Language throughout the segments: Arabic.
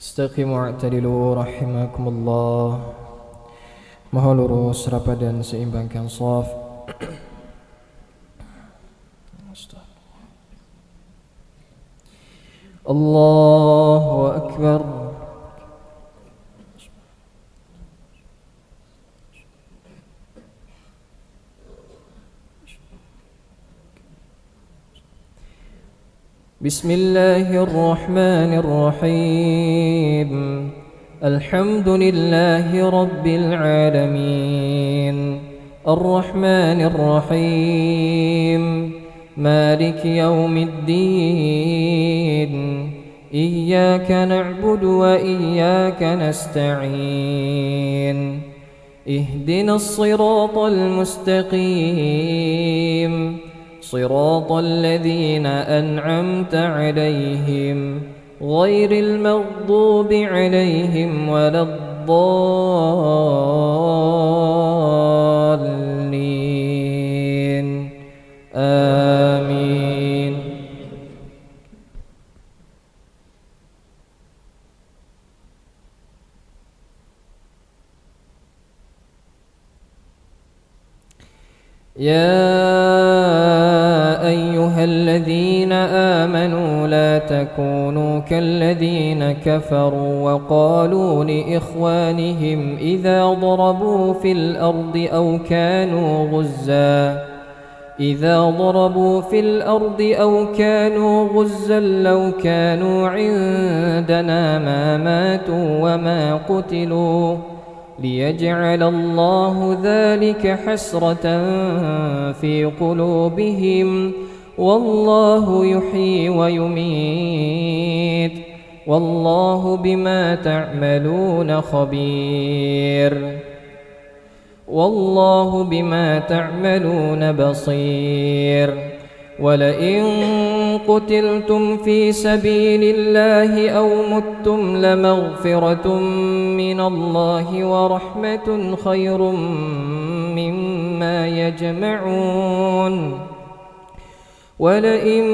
Istaqimu wa'tadilu rahimakumullah. Mohon lurus, rapat dan seimbangkan shaf. Allahu Akbar. Bismillahirrahmanirrahim. Alhamdulillahi rabbil alamin. Ar-Rahmanir-Rahim. Maliki yaumiddin. Iyyaka na'budu wa iyyaka nasta'in. Ihdinas siratal mustaqim. صراط الذين أنعمت عليهم غير المغضوب عليهم ولا الضالين آمين. الذين آمنوا لا تكونوا كالذين كفروا وقالوا لإخوانهم إذا ضربوا في الأرض أو كانوا غزا لو كانوا عندنا ما ماتوا وما قتلوا ليجعل الله ذلك حسرة في قلوبهم والله يحيي ويميت والله بما تعملون خبير والله بما تعملون بصير. ولئن قتلتم في سبيل الله أو متم لمغفرة من الله ورحمة خير مما يجمعون. ولئن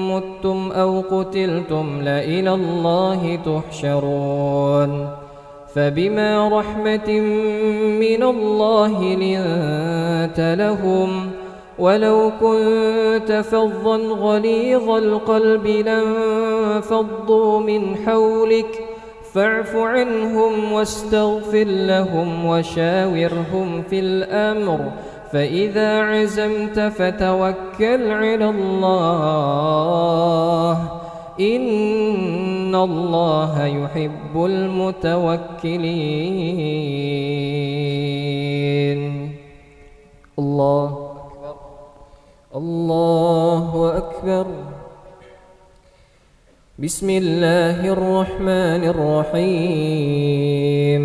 متم أو قتلتم لإلى الله تحشرون. فبما رحمة من الله لنت لهم ولو كنت فظا غليظ القلب لانفضوا من حولك فاعف عنهم واستغفر لهم وشاورهم في الأمر فإذا عزمت فتوكل على الله إن الله يحب المتوكلين. الله أكبر. بسم الله الرحمن الرحيم.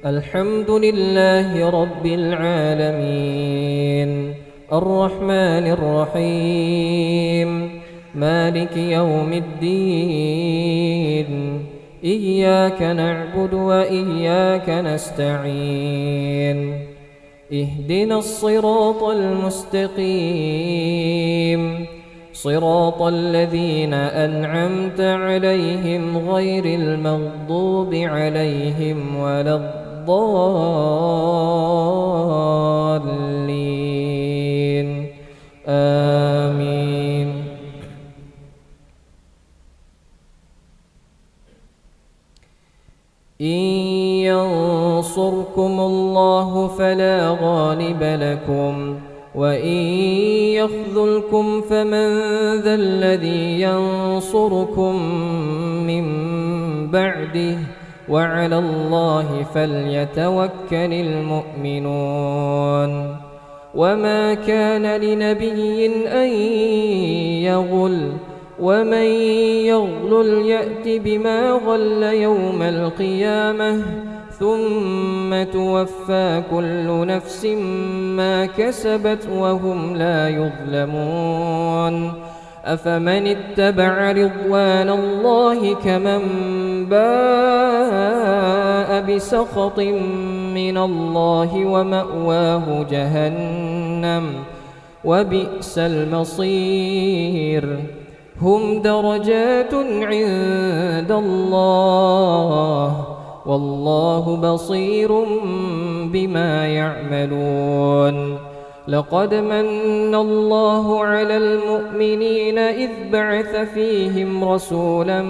الحمد لله رب العالمين. الرحمن الرحيم. مالك يوم الدين. إياك نعبد وإياك نستعين. اهدنا الصراط المستقيم صراط الذين أنعمت عليهم غير المغضوب عليهم ولا الضالين آمين. إن ينصركم الله فلا غالب لكم وإن يخذلكم فمن ذا الذي ينصركم من بعده وعلى الله فليتوكل المؤمنون. وما كان لنبي أن يغل ومن يغلل يأت بما غل يوم القيامة ثم توفى كل نفس ما كسبت وهم لا يظلمون. أفمن اتبع رضوان الله كمن باء بسخط من الله ومأواه جهنم وبئس المصير هم درجات عند الله والله بصير بما يعملون لقد من الله على المؤمنين إذ بعث فيهم رسولا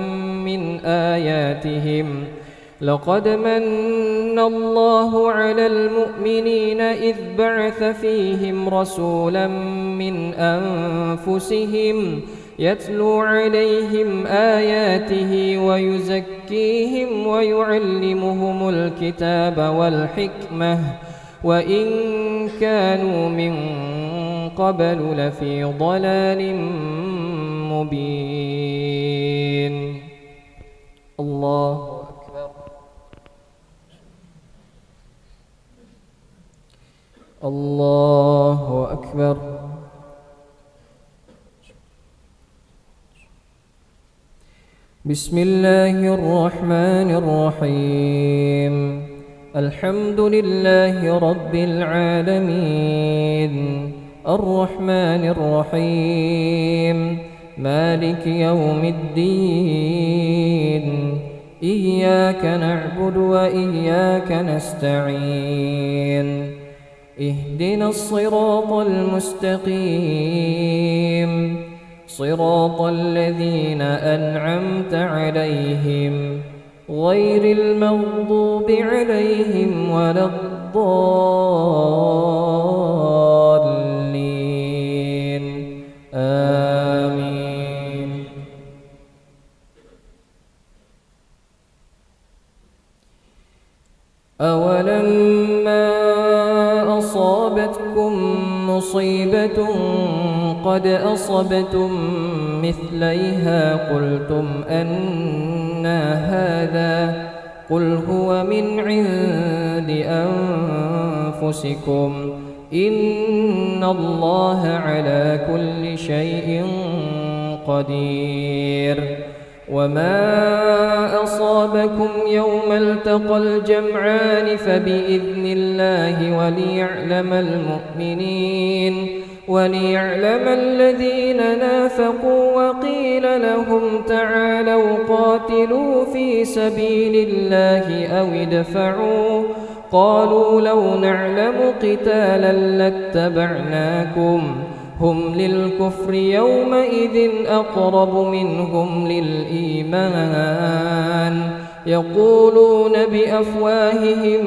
من آياتهم لقد من الله على المؤمنين إذ بعث فيهم رسولا من أنفسهم يتلو عليهم آياته ويزكيهم ويعلمهم الكتاب والحكمة وإن كانوا من قبل لفي ضلال مبين. الله أكبر. الله أكبر. بسم الله الرحمن الرحيم الحمد لله رب العالمين الرحمن الرحيم مالك يوم الدين إياك نعبد وإياك نستعين اهدنا الصراط المستقيم صراط الذين أنعمت عليهم غير المغضوب عليهم ولا الضالين آمين. أولما أصابتكم مصيبة قد أصبتم مثليها قلتم أنى هذا قل هو من عند أنفسكم إن الله على كل شيء قدير. وما أصابكم يوم التقى الجمعان فبإذن الله وليعلم الذين نافقوا وقيل لهم تعالوا قاتلوا في سبيل الله أو ادفعوا قالوا لو نعلم قتالا لاتبعناكم هم للكفر يومئذ أقرب منهم للإيمان يقولون بأفواههم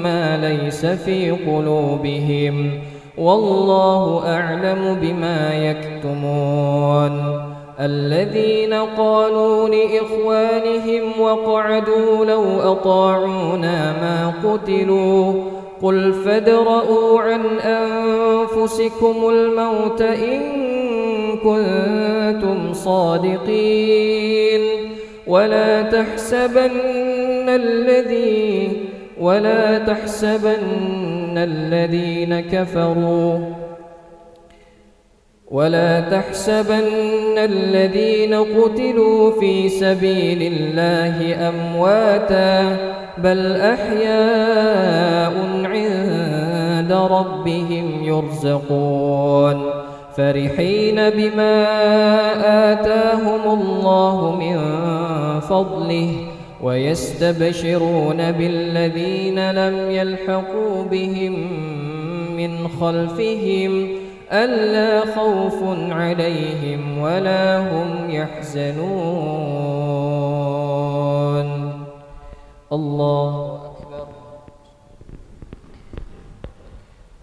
ما ليس في قلوبهم والله أعلم بما يكتمون. الذين قالوا لإخوانهم وقعدوا لو أطاعونا ما قتلوا قل فادرءوا عن أنفسكم الموت إن كنتم صادقين ولا تحسبن الذين قتلوا في سبيل الله أمواتا بل أحياء عند ربهم يرزقون فرحين بما آتاهم الله من فضله ويستبشرون بالذين لم يلحقوا بهم من خلفهم ألا خوف عليهم ولا هم يحزنون. الله أكبر.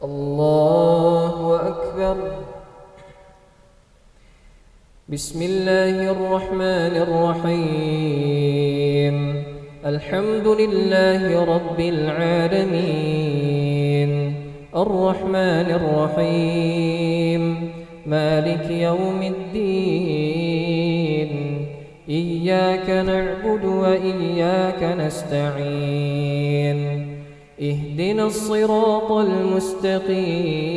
الله أكبر. بسم الله الرحمن الرحيم الحمد لله رب العالمين الرحمن الرحيم مالك يوم الدين إياك نعبد وإياك نستعين اهدنا الصراط المستقيم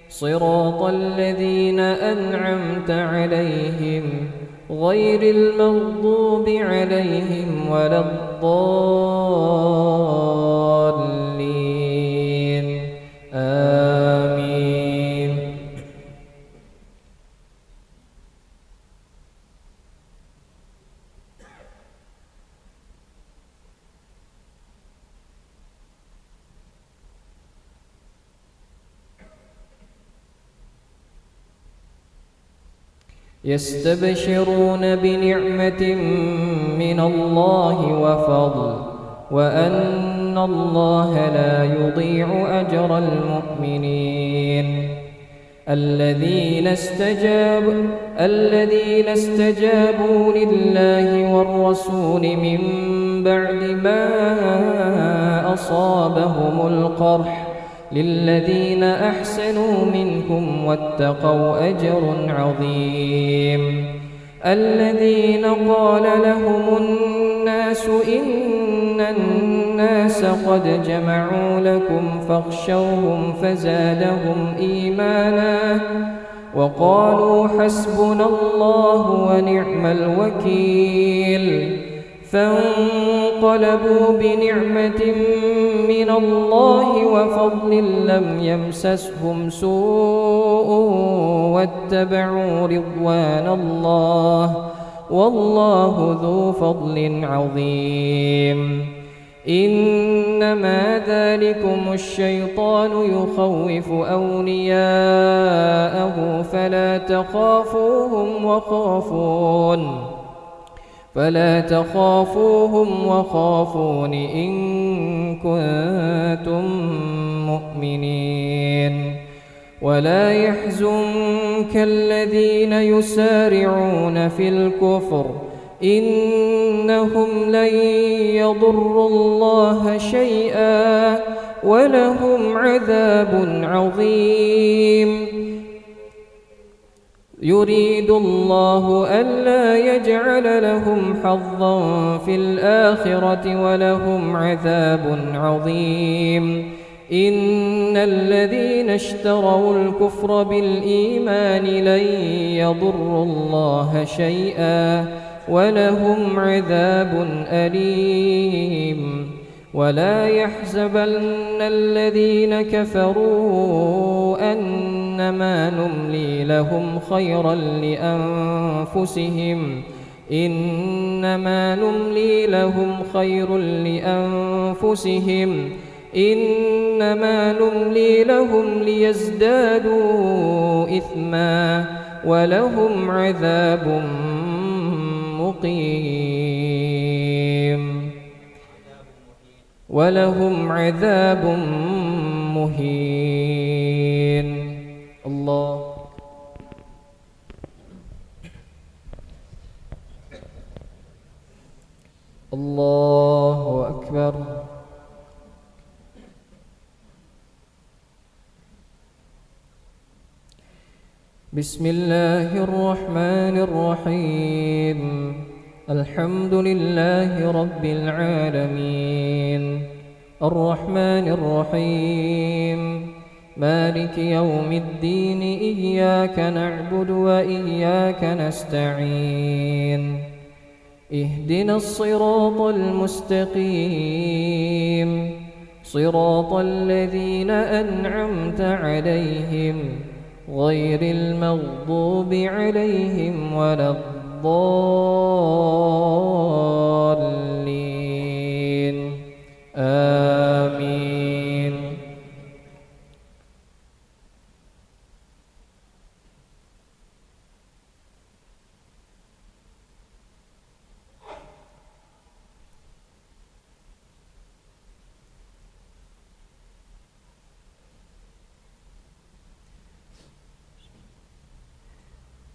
صراط الذين أنعمت عليهم غير المغضوب عليهم ولا الضالين الضالين آمين. يستبشرون بنعمة من الله وفضل وأن الله لا يضيع أجر المؤمنين. الذين استجابوا لله والرسول من بعد ما أصابهم القرح للذين أحسنوا منهم واتقوا أجر عظيم. الذين قال لهم الناس إن الناس قد جمعوا لكم فاخشوهم فزادهم إيمانا وقالوا حسبنا الله ونعم الوكيل. فانقلبوا بنعمة من الله وفضل لم يمسسهم سوء واتبعوا رضوان الله والله ذو فضل عظيم. إنما ذلكم الشيطان يخوف أولياءه فلا تخافوهم وخافون إن كنتم مؤمنين. ولا يحزنك الذين يسارعون في الكفر إنهم لن يضروا الله شيئا ولهم عذاب عظيم. يريد الله ألا يجعل لهم حظا في الآخرة ولهم عذاب عظيم. إن الذين اشتروا الكفر بالإيمان لن يضروا الله شيئا ولهم عذاب أليم. ولا يحسبن الذين كفروا أنما نملي لهم خيرا لأنفسهم إنما نملي لهم خير لأنفسهم إنما نملي لهم ليزدادوا إثما ولهم عذاب مقيم. ولهم عذاب مهين. الله الله أكبر. بسم الله الرحمن الرحيم. الحمد لله رب العالمين الرحمن الرحيم مالك يوم الدين. إياك نعبد وإياك نستعين. اهدنا الصراط المستقيم صراط الذين أنعمت عليهم غير المغضوب عليهم ولا الضالين آمين.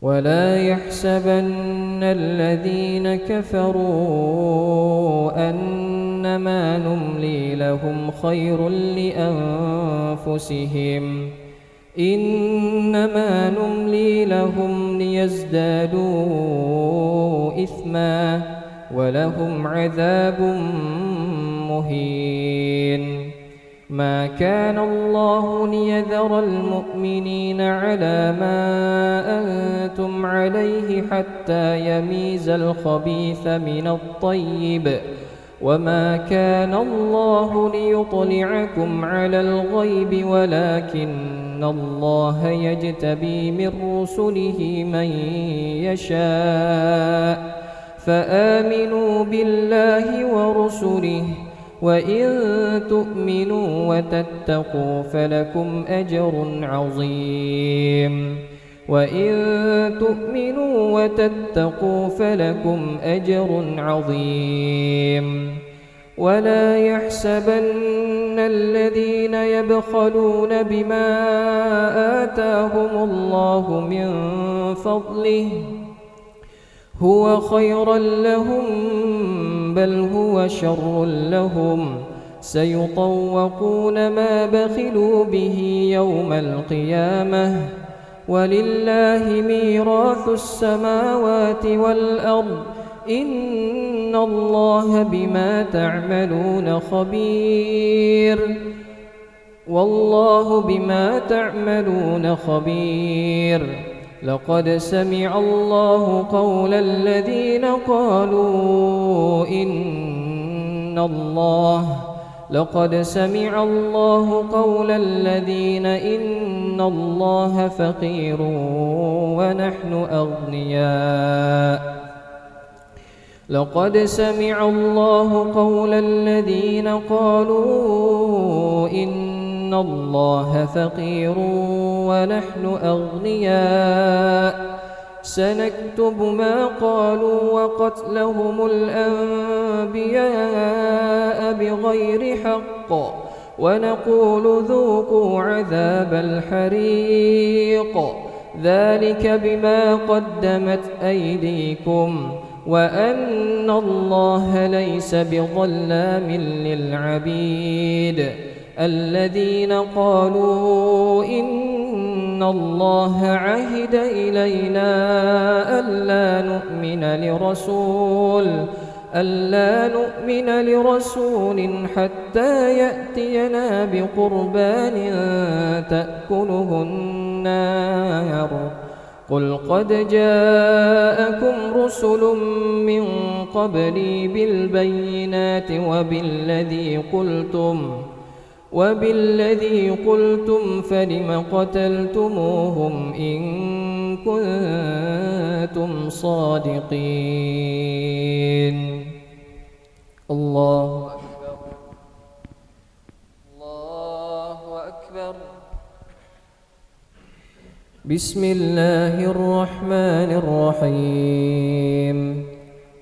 ولا يحسبن الذين كفروا أنما نملي لهم خير لأنفسهم إنما نملي لهم ليزدادوا إثما ولهم عذاب مهين. ما كان الله ليذر المؤمنين على ما أنتم عليه حتى يميز الخبيث من الطيب وما كان الله ليطلعكم على الغيب ولكن الله يجتبي من رسله من يشاء فآمنوا بالله ورسله وإن تؤمنوا وتتقوا فلكم أجر عظيم وإن تؤمنوا وتتقوا فلكم أجر عظيم ولا يحسبن الذين يبخلون بما آتاهم الله من فضله هو خيرا لهم بل هو شر لهم سيطوقون ما بخلوا به يوم القيامة ولله ميراث السماوات والأرض إن الله بما تعملون خبير والله بما تعملون خبير لقد سمع الله قول الذين قالوا إن الله فقير ونحن أغنياء لقد سمع الله قول الذين قالوا إن الله فقير ونحن أغنياء سنكتب ما قالوا وقتلهم الأنبياء بغير حق ونقول ذوقوا عذاب الحريق ذلك بما قدمت أيديكم وأن الله ليس بظلام للعبيد الذين قالوا إن الله عهد إلينا ألا نؤمن لرسول حتى يأتينا بقربان تأكله النار قل قد جاءكم رسل من قبلي بالبينات وبالذي قلتم فلم قتلتموهم إن كنتم صادقين الله أكبر الله أكبر بسم الله الرحمن الرحيم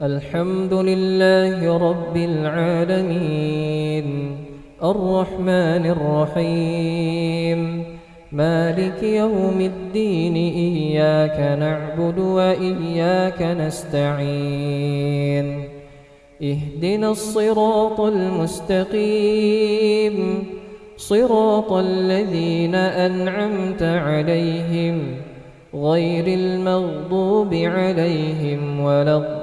الحمد لله رب العالمين الرحمن الرحيم مالك يوم الدين إياك نعبد وإياك نستعين اهدنا الصراط المستقيم صراط الذين أنعمت عليهم غير المغضوب عليهم ولا الضالين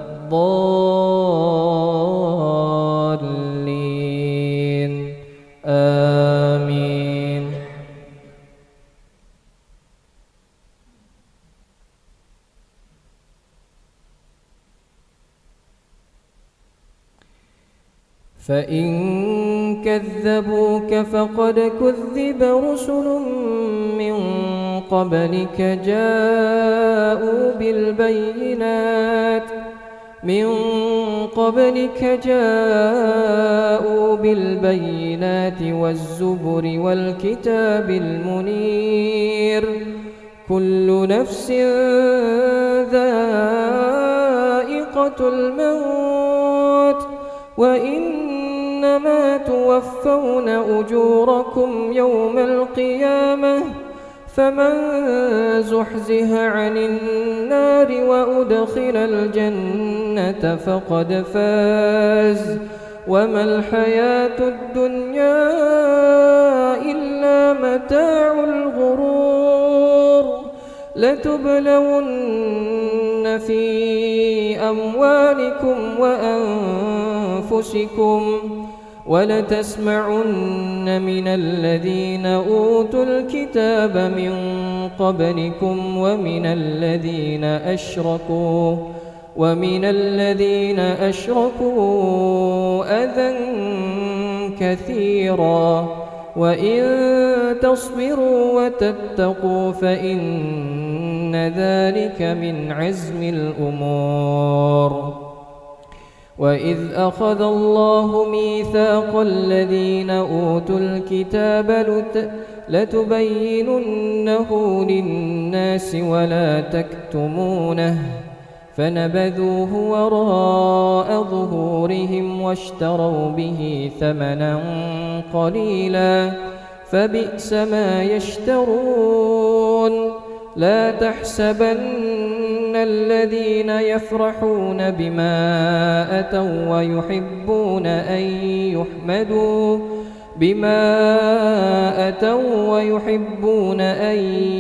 آمين فإن كذبوك فقد كذب رسل من قبلك جاءوا بالبينات والزبر والكتاب المنير كل نفس ذائقة الموت وإنما توفون أجوركم يوم القيامة فمن زحزح عن النار وأدخل الجنة فقد فاز وما الحياة الدنيا إلا متاع الغرور لتبلون في أموالكم وأنفسكم ولتسمعن من الذين أوتوا الكتاب من قبلكم ومن الذين أشركوا ومن الذين أشركوا أذى كثيرا وإن تصبروا وتتقوا فإن ذلك من عزم الأمور. وإذ أخذ الله ميثاق الذين أوتوا الكتاب لتبيننه للناس ولا تكتمونه فنبذوه وراء ظهورهم واشتروا به ثمنا قليلا فبئس ما يشترون. لا تحسبن الذين يفرحون بما أتوا ويحبون أن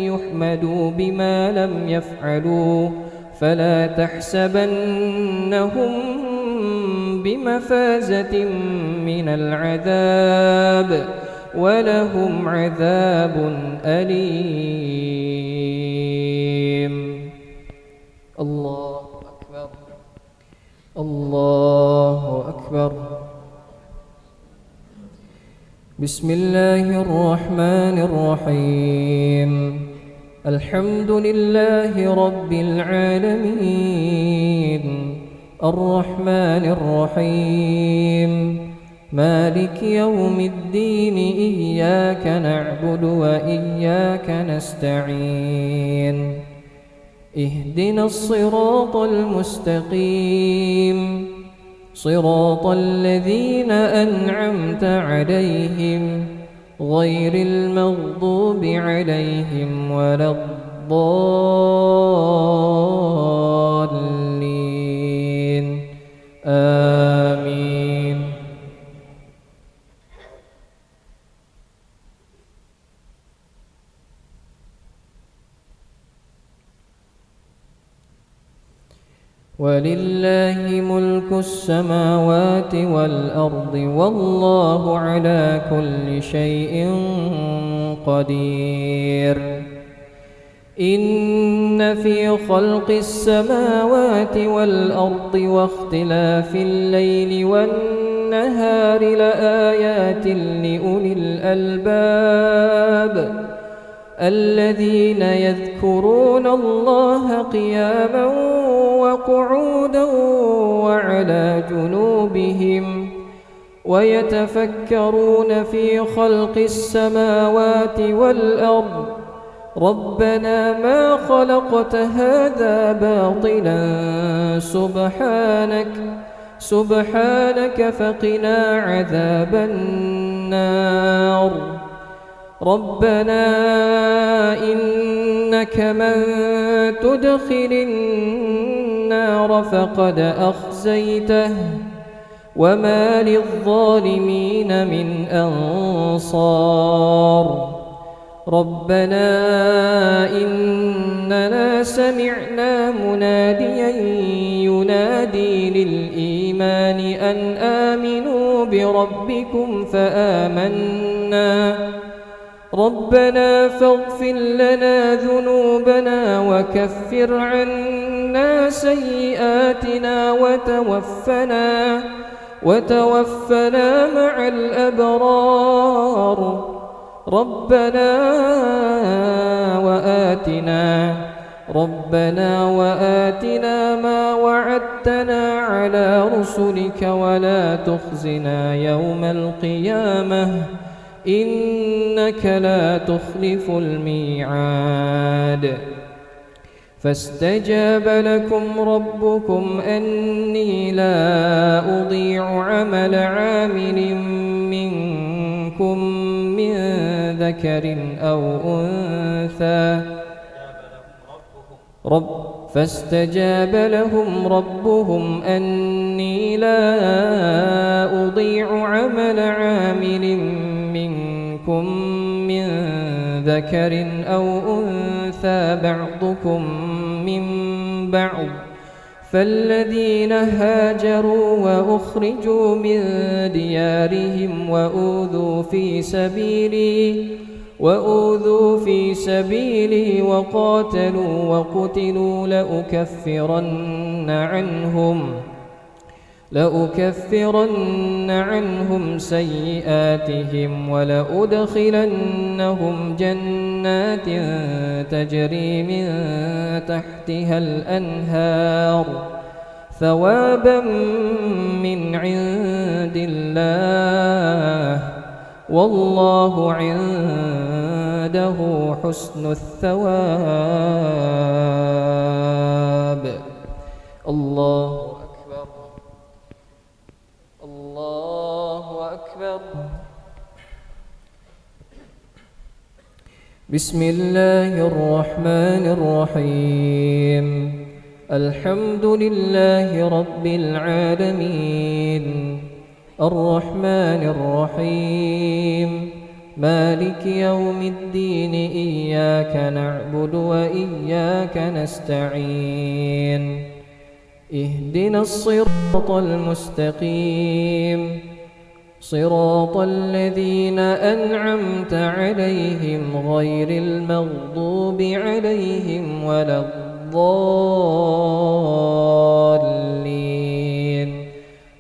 يحمدوا بما لم يفعلوا فلا تحسبنهم بمفازة من العذاب ولهم عذاب أليم. الله أكبر الله أكبر. بسم الله الرحمن الرحيم. الحمد لله رب العالمين الرحمن الرحيم مالك يوم الدين إياك نعبد وإياك نستعين اهدنا الصراط المستقيم صراط الذين أنعمت عليهم غير المغضوب عليهم ولا الضالين آمين. ولله ملك السماوات والأرض والله على كل شيء قدير. إن في خلق السماوات والأرض واختلاف الليل والنهار لآيات لأولي الألباب الذين يذكرون الله قياما وقعودا وعلى جنوبهم ويتفكرون في خلق السماوات والأرض ربنا ما خلقت هذا باطلا سبحانك فقنا عذاب النار. ربنا إنك من تدخل النار فقد أخزيته وما للظالمين من أنصار. ربنا إننا سمعنا مناديا ينادي للإيمان أن آمنوا بربكم فآمنا. ربنا فاغفر لنا ذنوبنا وكفر عنا سيئاتنا وتوفنا مع الأبرار. ربنا وآتنا ما وعدتنا على رسلك ولا تخزنا يوم القيامة إنك لا تخلف الميعاد. فاستجاب لكم ربكم أني لا أضيع عمل عامل منكم من ذكر أو أنثى. فاستجاب لهم ربهم أني لا أضيع عمل عامل منكم من ذكر أو أنثى بعضكم من بعض. فالذين هاجروا وأخرجوا من ديارهم وأوذوا في سبيلي وأوذوا في سبيلي وقاتلوا وقتلوا لأكفرن عنهم سيئاتهم ولأدخلنهم جنات تجري من تحتها الأنهار ثوابا من عند الله والله عنده حسن الثواب. الله أكبر الله أكبر. بسم الله الرحمن الرحيم. الحمد لله رب العالمين الرحمن الرحيم مالك يوم الدين إياك نعبد وإياك نستعين اهدنا الصراط المستقيم صراط الذين أنعمت عليهم غير المغضوب عليهم ولا الضالين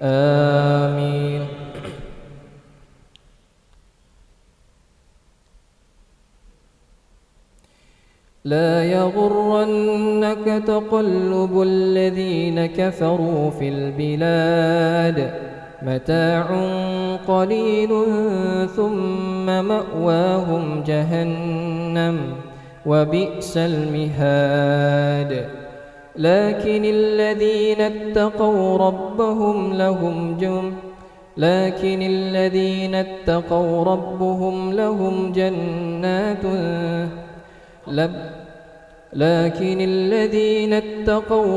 آمين. لا يغرنك تقلب الذين كفروا في البلاد متاع قليل ثم مأواهم جهنم وبئس المهاد. لكن الذين اتقوا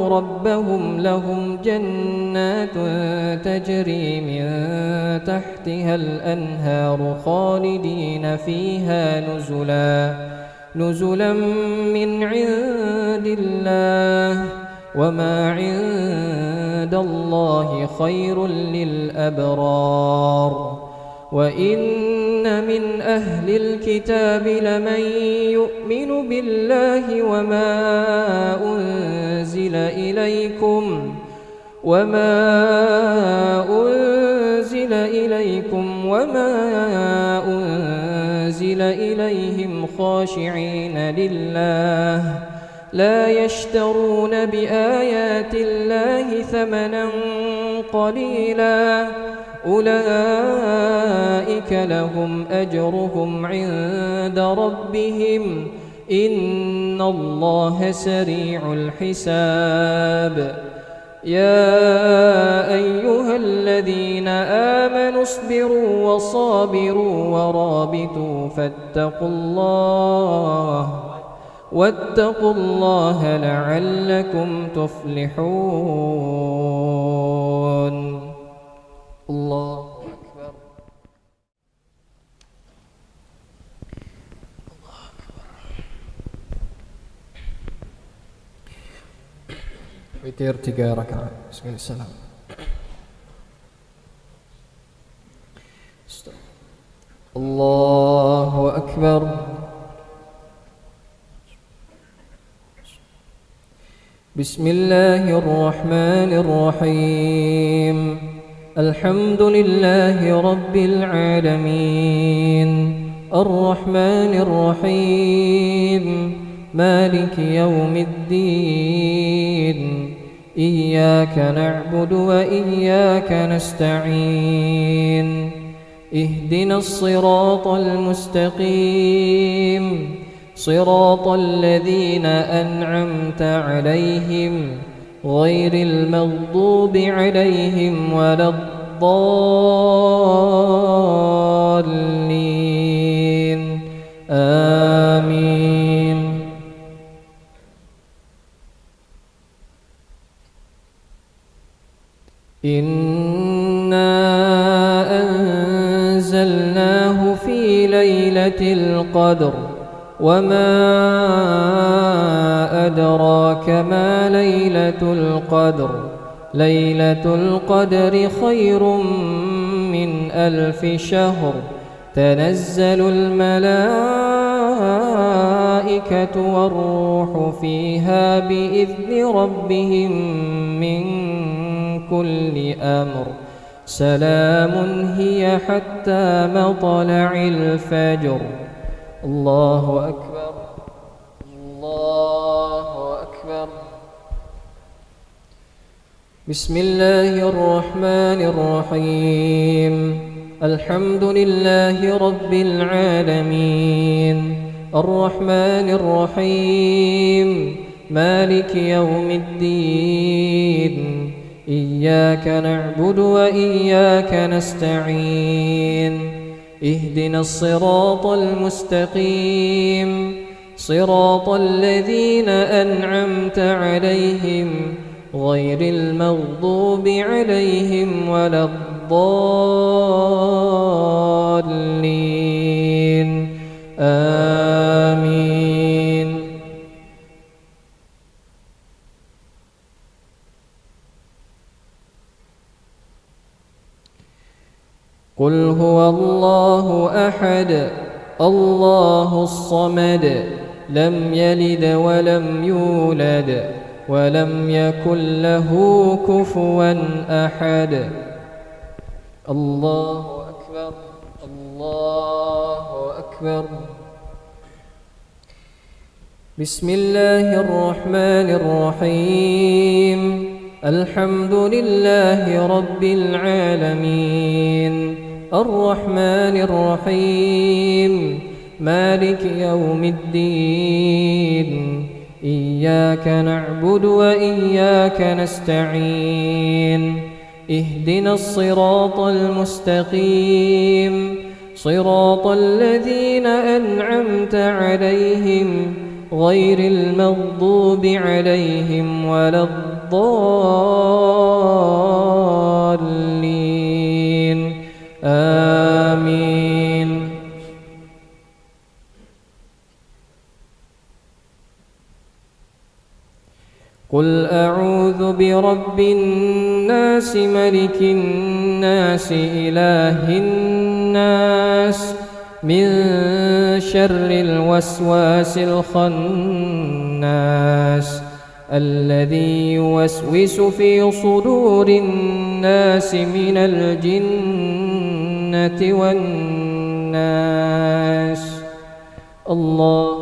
ربهم لهم جنات تجري من تحتها الأنهار خالدين فيها نزلا من عند الله وما عند الله خير للأبرار. وإن من أهل الكتاب لمن يؤمن بالله وما أنزل إليكم وما أنزل إليهم خاشعين لله لا يشترون بآيات الله ثمنا قليلا أولئك لهم أجرهم عند ربهم إن الله سريع الحساب. يا أيها الذين آمنوا اصبروا وصابروا ورابطوا واتقوا الله لعلكم تفلحون. الله أكبر. witir 3 rakaat. Bismillah. Allahu Akbar. Bismillahir Rahmanir Rahim. Alhamdulillahi Rabbil Alamin Ar-Rahmanir Rahim Maliki Yawmiddin Iyyaka na'budu wa iyyaka nasta'in Ihdinas siratal mustaqim Siratal ladzina an'amta 'alaihim ghairil maghdubi 'alaihim waladdallin. Amin. Inna anzalnahu fi lailatul qadr وما أدراك ما ليلة القدر ليلة القدر خير من 1000 شهر تنزل الملائكة والملائكة والروح فيها بإذن ربهم من كل أمر سلام هي حتى مطلع الفجر. الله أكبر الله أكبر. بسم الله الرحمن الرحيم. الحمد لله رب العالمين الرحمن الرحيم مالك يوم الدين إياك نعبد وإياك نستعين اهدنا الصراط المستقيم صراط الذين أنعمت عليهم غير المغضوب عليهم ولا الضالين آمين. قل هو الله أحد الله الصمد لم يلد ولم يولد ولم يكن له كفوا أحد. الله أكبر الله أكبر. بسم الله الرحمن الرحيم. الحمد لله رب العالمين الرحمن الرحيم مالك يوم الدين إياك نعبد وإياك نستعين اهدنا الصراط المستقيم صراط الذين أنعمت عليهم غير المغضوب عليهم ولا الضالين آمين. قل أعوذ برب الناس ملك الناس إله الناس من شر الوسواس الخناس الذي يوسوس في صدور الناس من الجنة والناس. الله